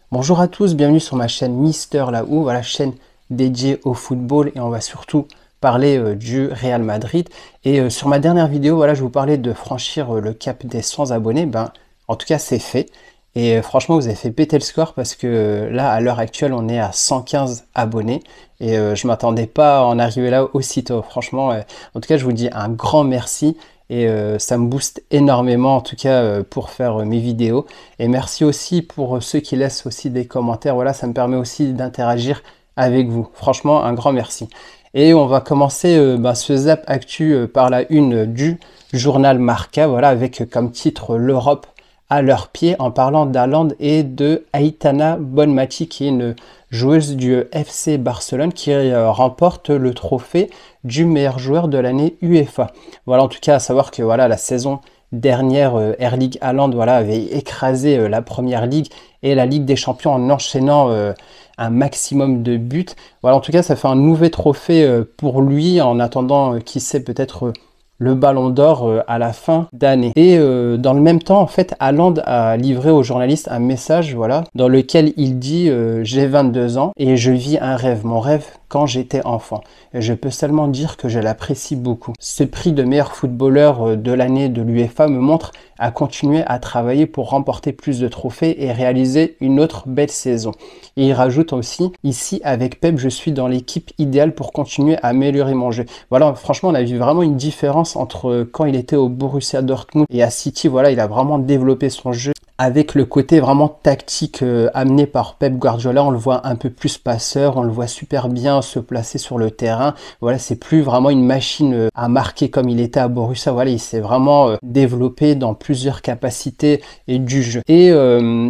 Bonjour à tous, bienvenue sur ma chaîne Mister Lahou, voilà, chaîne dédiée au football et on va surtout parler du Real Madrid. Et sur ma dernière vidéo, voilà, je vous parlais de franchir le cap des 100 abonnés. Ben, en tout cas, c'est fait. Et franchement, vous avez fait péter le score parce que là, à l'heure actuelle, on est à 115 abonnés. Et je m'attendais pas à en arriver là aussitôt. Franchement, en tout cas, je vous dis un grand merci. Et ça me booste énormément, en tout cas, pour faire mes vidéos. Et merci aussi pour ceux qui laissent aussi des commentaires. Voilà, ça me permet aussi d'interagir avec vous. Franchement, un grand merci. Et on va commencer ce Zap Actu par la une du journal Marca, voilà, avec comme titre l'Europe à leurs pieds, en parlant d'Haaland et de Aitana Bonmati, qui est une joueuse du FC Barcelone qui remporte le trophée du meilleur joueur de l'année UEFA. Voilà, en tout cas, à savoir que voilà, la saison dernière, Erling Haaland voilà, avait écrasé la Première Ligue et la Ligue des Champions en enchaînant un maximum de buts. Voilà, en tout cas, ça fait un nouveau trophée pour lui, en attendant, qui sait, peut-être le Ballon d'Or à la fin d'année. Et dans le même temps, en fait, Haaland a livré aux journalistes un message, voilà, dans lequel il dit j'ai 22 ans et je vis un rêve, mon rêve quand j'étais enfant. Et je peux seulement dire que je l'apprécie beaucoup. Ce prix de meilleur footballeur de l'année de l'UEFA me montre à continuer à travailler pour remporter plus de trophées et réaliser une autre belle saison. Et il rajoute aussi, ici avec Pep, je suis dans l'équipe idéale pour continuer à améliorer mon jeu. Voilà, franchement, on a vu vraiment une différence entre quand il était au Borussia Dortmund et à City. Voilà, il a vraiment développé son jeu avec le côté vraiment tactique amené par Pep Guardiola. On le voit un peu plus passeur, on le voit super bien se placer sur le terrain. Voilà, c'est plus vraiment une machine à marquer comme il était à Borussia. Voilà, il s'est vraiment développé dans plusieurs capacités et du jeu. Et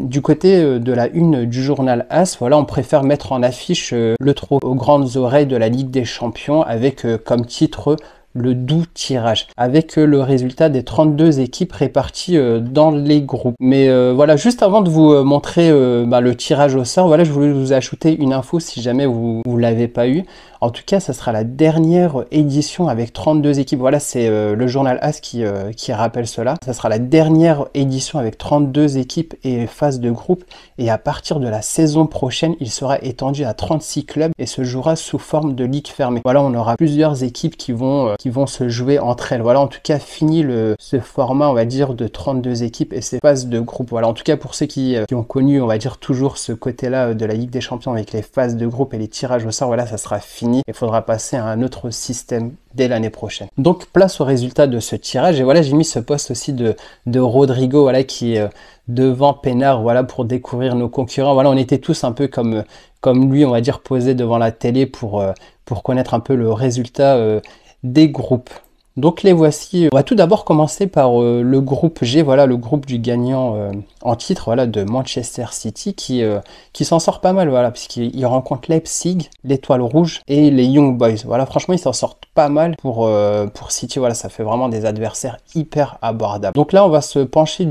du côté de la une du journal AS, voilà, on préfère mettre en affiche le trou aux grandes oreilles de la Ligue des Champions avec comme titre le doux tirage, avec le résultat des 32 équipes réparties dans les groupes. Mais voilà, juste avant de vous montrer le tirage au sort, voilà, je voulais vous ajouter une info si jamais vous l'avez pas eu. En tout cas, ça sera la dernière édition avec 32 équipes. Voilà, c'est le journal AS qui rappelle cela. Ça sera la dernière édition avec 32 équipes et phases de groupe. Et à partir de la saison prochaine, il sera étendu à 36 clubs et se jouera sous forme de ligue fermée. Voilà, on aura plusieurs équipes qui vont se jouer entre elles. Voilà, en tout cas, fini ce format, on va dire, de 32 équipes et ces phases de groupe. Voilà, en tout cas, pour ceux qui ont connu, on va dire, toujours ce côté-là de la Ligue des Champions avec les phases de groupe et les tirages au sort, voilà, ça sera fini. Il faudra passer à un autre système dès l'année prochaine. Donc, place au résultat de ce tirage. Et voilà, j'ai mis ce post aussi de Rodrigo, voilà, qui est devant Pénard, voilà, pour découvrir nos concurrents. Voilà, on était tous un peu comme lui, on va dire, posés devant la télé pour connaître un peu le résultat des groupes. Donc les voici. On va tout d'abord commencer par le groupe G, voilà, le groupe du gagnant en titre, voilà, de Manchester City qui s'en sort pas mal, voilà, puisqu'il rencontre Leipzig, l'Étoile Rouge et les Young Boys. Voilà, franchement, ils s'en sortent pas mal pour City. Voilà, ça fait vraiment des adversaires hyper abordables. Donc là, on va se pencher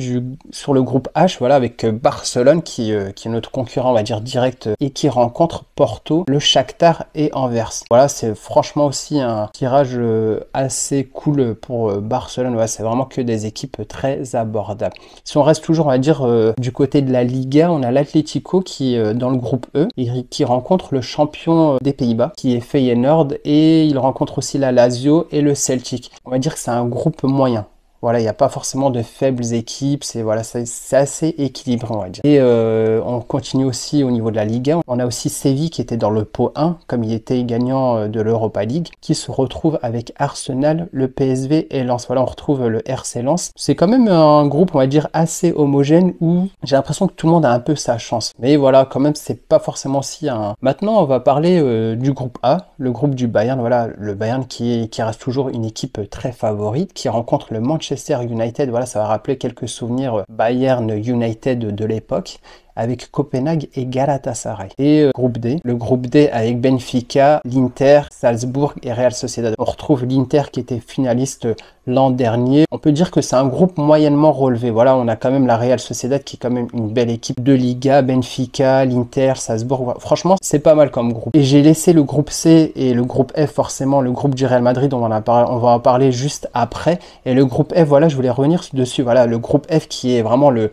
sur le groupe H, voilà, avec Barcelone qui est notre concurrent, on va dire, direct et qui rencontre Porto, le Shakhtar et Anvers. Voilà, c'est franchement aussi un tirage assez cool pour Barcelone. Ouais, c'est vraiment que des équipes très abordables. Si on reste toujours, on va dire, du côté de la Liga, on a l'Atlético qui est dans le groupe E et qui rencontre le champion des Pays-Bas qui est Feyenoord, et il rencontre aussi la Lazio et le Celtic. On va dire que c'est un groupe moyen. Voilà, il n'y a pas forcément de faibles équipes, c'est assez équilibré, on va dire. Et on continue aussi au niveau de la Liga. On a aussi Séville qui était dans le pot 1, comme il était gagnant de l'Europa League, qui se retrouve avec Arsenal, le PSV et Lens. Voilà, on retrouve le RC Lens. C'est quand même un groupe, on va dire, assez homogène où j'ai l'impression que tout le monde a un peu sa chance. Mais voilà, quand même, c'est pas forcément si un... Maintenant, on va parler du groupe A, le groupe du Bayern. Voilà, le Bayern qui reste toujours une équipe très favorite, qui rencontre le Manchester United. Voilà, ça va rappeler quelques souvenirs Bayern United de l'époque, avec Copenhague et Galatasaray. Et groupe D, le groupe D avec Benfica, l'Inter, Salzbourg et Real Sociedad. On retrouve l'Inter qui était finaliste l'an dernier. On peut dire que c'est un groupe moyennement relevé. Voilà, on a quand même la Real Sociedad qui est quand même une belle équipe de Liga, Benfica, l'Inter, Salzbourg. Franchement, c'est pas mal comme groupe. Et j'ai laissé le groupe C et le groupe F, forcément, le groupe du Real Madrid, on va en parler juste après. Et le groupe F, voilà, je voulais revenir dessus. Voilà, le groupe F qui est vraiment le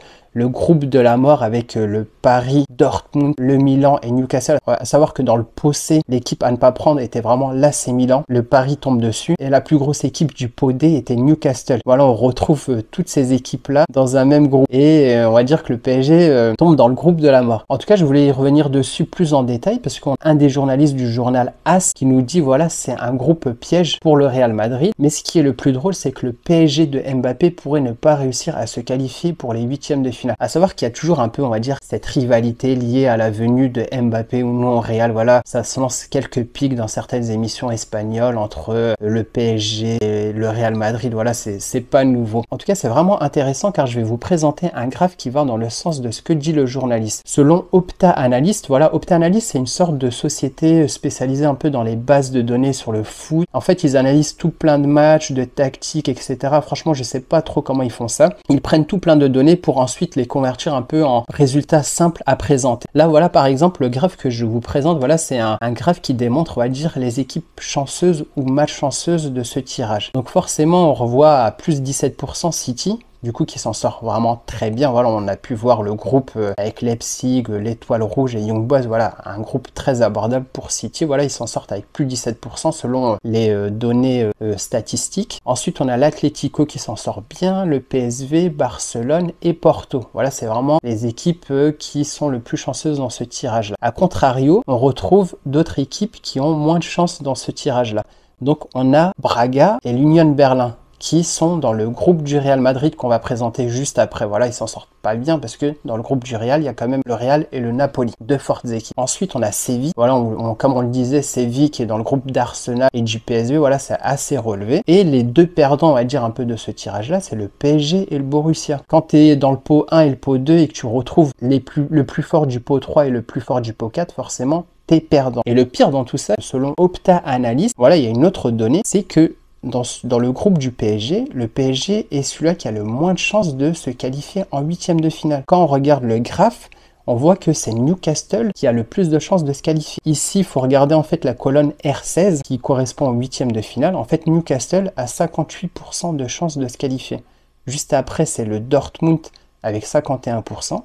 groupe de la mort avec le Paris, Dortmund, le Milan et Newcastle. À savoir que dans le pot C, l'équipe à ne pas prendre était vraiment l'AC Milan. Le Paris tombe dessus et la plus grosse équipe du pot D était Newcastle. Voilà, on retrouve toutes ces équipes-là dans un même groupe et on va dire que le PSG tombe dans le groupe de la mort. En tout cas, je voulais y revenir dessus plus en détail parce qu'un des journalistes du journal AS qui nous dit voilà, c'est un groupe piège pour le Real Madrid. Mais ce qui est le plus drôle, c'est que le PSG de Mbappé pourrait ne pas réussir à se qualifier pour les huitièmes de finale. À savoir qu'il y a toujours un peu, on va dire, cette rivalité liée à la venue de Mbappé ou non au Real. Voilà, ça se lance quelques pics dans certaines émissions espagnoles entre le PSG et le Real Madrid. Voilà, c'est pas nouveau. En tout cas, c'est vraiment intéressant car je vais vous présenter un graphe qui va dans le sens de ce que dit le journaliste. Selon Opta Analyst, voilà, Opta Analyst, c'est une sorte de société spécialisée un peu dans les bases de données sur le foot. En fait, ils analysent tout plein de matchs, de tactiques, etc. Franchement, je sais pas trop comment ils font ça. Ils prennent tout plein de données pour ensuite les convertir un peu en résultats simples à présenter. Là, voilà, par exemple, le graphe que je vous présente, voilà, c'est un graphe qui démontre, on va dire, les équipes chanceuses ou malchanceuses de ce tirage. Donc forcément, on revoit à plus 17% City, du coup qui s'en sort vraiment très bien. Voilà, on a pu voir le groupe avec Leipzig, l'Étoile Rouge et Young Boys, voilà, un groupe très abordable pour City. Voilà, ils s'en sortent avec plus de 17% selon les données statistiques. Ensuite, on a l'Atlético qui s'en sort bien, le PSV, Barcelone et Porto. Voilà, c'est vraiment les équipes qui sont le plus chanceuses dans ce tirage-là. A contrario, on retrouve d'autres équipes qui ont moins de chance dans ce tirage-là. Donc, on a Braga et l'Union Berlin qui sont dans le groupe du Real Madrid qu'on va présenter juste après. Voilà, ils s'en sortent pas bien parce que dans le groupe du Real, il y a quand même le Real et le Napoli, deux fortes équipes. Ensuite, on a Séville. Voilà, comme on le disait, Séville qui est dans le groupe d'Arsenal et du PSV. Voilà, c'est assez relevé. Et les deux perdants, on va dire un peu de ce tirage-là, c'est le PSG et le Borussia. Quand tu es dans le pot 1 et le pot 2 et que tu retrouves le plus fort du pot 3 et le plus fort du pot 4, forcément, t'es perdant. Et le pire dans tout ça, selon Opta Analyst, voilà, il y a une autre donnée, c'est que dans le groupe du PSG, le PSG est celui-là qui a le moins de chances de se qualifier en huitième de finale. Quand on regarde le graphe, on voit que c'est Newcastle qui a le plus de chances de se qualifier. Ici, il faut regarder en fait la colonne R16 qui correspond au huitième de finale. En fait, Newcastle a 58% de chances de se qualifier. Juste après, c'est le Dortmund avec 51%.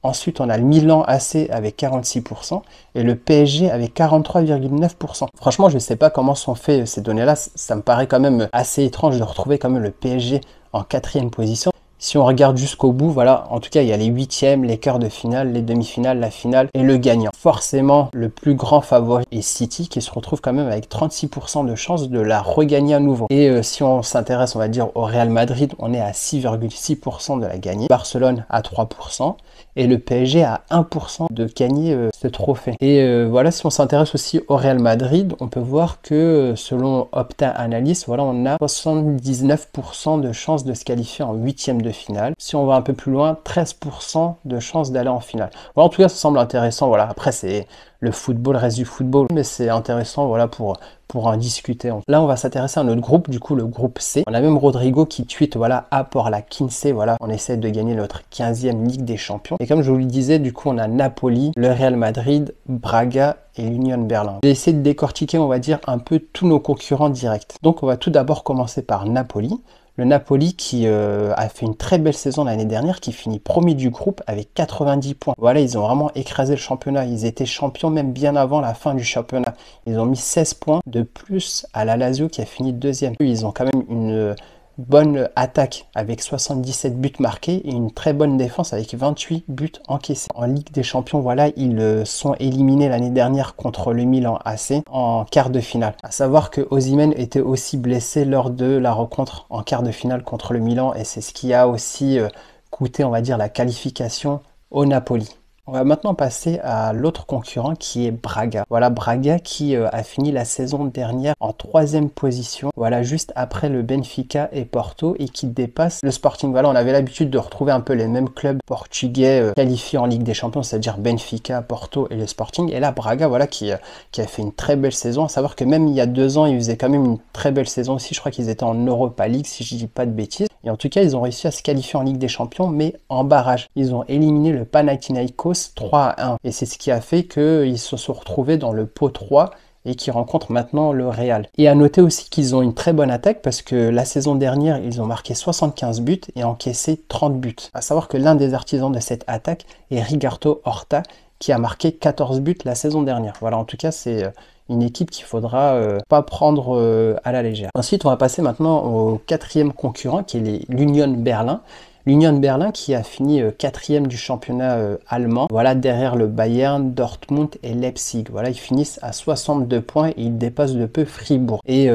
Ensuite, on a le Milan AC avec 46% et le PSG avec 43,9%. Franchement, je ne sais pas comment sont faites ces données-là. Ça me paraît quand même assez étrange de retrouver quand même le PSG en quatrième position. Si on regarde jusqu'au bout, voilà, en tout cas, il y a les huitièmes, les quarts de finale, les demi-finales, la finale et le gagnant. Forcément, le plus grand favori est City qui se retrouve quand même avec 36% de chances de la regagner à nouveau. Et si on s'intéresse, on va dire, au Real Madrid, on est à 6,6% de la gagner. Barcelone à 3% et le PSG à 1% de gagner ce trophée. Et voilà, si on s'intéresse aussi au Real Madrid, on peut voir que selon Opta Analyst, voilà, on a 79% de chances de se qualifier en huitième de finale. Si on va un peu plus loin, 13% de chances d'aller en finale. Voilà, en tout cas, ça semble intéressant. Voilà, après, c'est le football reste du football, mais c'est intéressant, voilà, pour en discuter. Là, on va s'intéresser à notre groupe, du coup, le groupe C. On a même Rodrigo qui tweet, voilà, apport la Kinsey, voilà, on essaie de gagner notre 15e Ligue des Champions. Et comme je vous le disais, du coup, on a Napoli, le Real Madrid, Braga et l'Union Berlin. Je vais essayer de décortiquer, on va dire, un peu tous nos concurrents directs. Donc, on va tout d'abord commencer par Napoli. Le Napoli qui a fait une très belle saison l'année dernière, qui finit premier du groupe avec 90 points. Voilà, ils ont vraiment écrasé le championnat. Ils étaient champions même bien avant la fin du championnat. Ils ont mis 16 points de plus à la Lazio qui a fini deuxième. Ils ont quand même une bonne attaque avec 77 buts marqués et une très bonne défense avec 28 buts encaissés. En Ligue des Champions, voilà, ils sont éliminés l'année dernière contre le Milan AC en quart de finale. À savoir que Osimhen était aussi blessé lors de la rencontre en quart de finale contre le Milan et c'est ce qui a aussi coûté, on va dire, la qualification au Napoli. On va maintenant passer à l'autre concurrent qui est Braga. Voilà, Braga qui a fini la saison dernière en 3e position, voilà, juste après le Benfica et Porto, et qui dépasse le Sporting. Voilà, on avait l'habitude de retrouver un peu les mêmes clubs portugais qualifiés en Ligue des Champions, c'est-à-dire Benfica, Porto et le Sporting. Et là, Braga, voilà, qui a fait une très belle saison. À savoir que même il y a 2 ans, ils faisaient quand même une très belle saison aussi. Je crois qu'ils étaient en Europa League, si je dis pas de bêtises. Et en tout cas, ils ont réussi à se qualifier en Ligue des Champions, mais en barrage. Ils ont éliminé le Panathinaikos 3-1. Et c'est ce qui a fait qu'ils se sont retrouvés dans le pot 3 et qui rencontrent maintenant le Real. Et à noter aussi qu'ils ont une très bonne attaque parce que la saison dernière, ils ont marqué 75 buts et encaissé 30 buts. À savoir que l'un des artisans de cette attaque est Ricardo Horta, qui a marqué 14 buts la saison dernière. Voilà, en tout cas, c'est une équipe qu'il faudra pas prendre à la légère. Ensuite, on va passer maintenant au 4e concurrent qui est l'Union Berlin. L'Union Berlin qui a fini 4e du championnat allemand, voilà, derrière le Bayern, Dortmund et Leipzig. Voilà, ils finissent à 62 points et ils dépassent de peu Fribourg. Et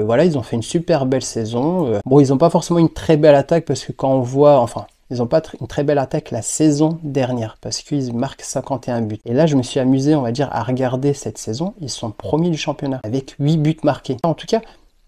voilà, ils ont fait une super belle saison. Bon, ils n'ont pas forcément une très belle attaque parce que quand on voit, enfin, ils n'ont pas une très belle attaque la saison dernière parce qu'ils marquent 51 buts. Et là, je me suis amusé, on va dire, à regarder cette saison. Ils sont premiers du championnat avec 8 buts marqués. En tout cas,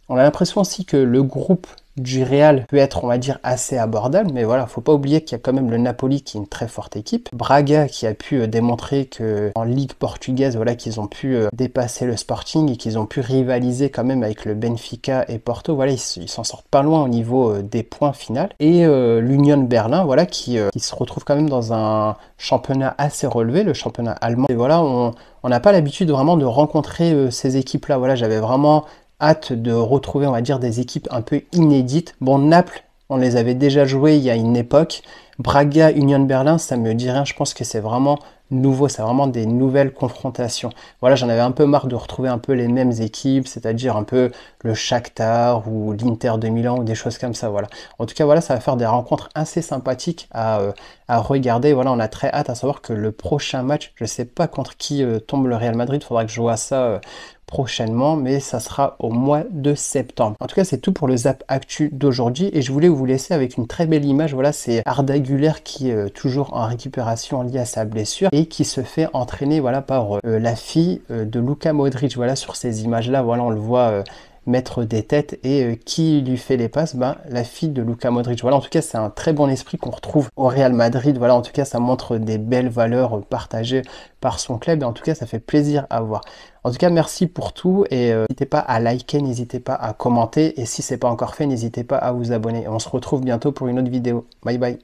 on a l'impression aussi que le groupe du Real peut être, on va dire, assez abordable, mais voilà, faut pas oublier qu'il y a quand même le Napoli qui est une très forte équipe, Braga qui a pu démontrer que en Ligue portugaise, voilà, qu'ils ont pu dépasser le Sporting et qu'ils ont pu rivaliser quand même avec le Benfica et Porto, voilà, ils s'en sortent pas loin au niveau des points finaux, et l'Union Berlin, voilà, qui se retrouve quand même dans un championnat assez relevé, le championnat allemand, et voilà, on n'a pas l'habitude vraiment de rencontrer ces équipes-là, voilà, j'avais vraiment hâte de retrouver, on va dire, des équipes un peu inédites. Bon, Naples, on les avait déjà joués il y a une époque. Braga, Union Berlin, ça me dit rien. Je pense que c'est vraiment nouveau, c'est vraiment des nouvelles confrontations. Voilà, j'en avais un peu marre de retrouver un peu les mêmes équipes, c'est-à-dire un peu le Shakhtar ou l'Inter de Milan ou des choses comme ça, voilà. En tout cas, voilà, ça va faire des rencontres assez sympathiques à regarder. Voilà, on a très hâte à savoir que le prochain match, je sais pas contre qui tombe le Real Madrid, il faudra que je vois ça prochainement, mais ça sera au mois de septembre. En tout cas, c'est tout pour le Zap Actu d'aujourd'hui et je voulais vous laisser avec une très belle image. Voilà, c'est Arda Güler qui est toujours en récupération liée à sa blessure et qui se fait entraîner, voilà, par la fille de Luka Modric. Voilà, sur ces images-là, voilà, on le voit mettre des têtes et qui lui fait les passes, ben, la fille de Luka Modric. Voilà, en tout cas, c'est un très bon esprit qu'on retrouve au Real Madrid. Voilà, en tout cas, ça montre des belles valeurs partagées par son club et en tout cas, ça fait plaisir à voir. En tout cas, merci pour tout et n'hésitez pas à liker, n'hésitez pas à commenter et si c'est pas encore fait, n'hésitez pas à vous abonner. On se retrouve bientôt pour une autre vidéo. Bye bye.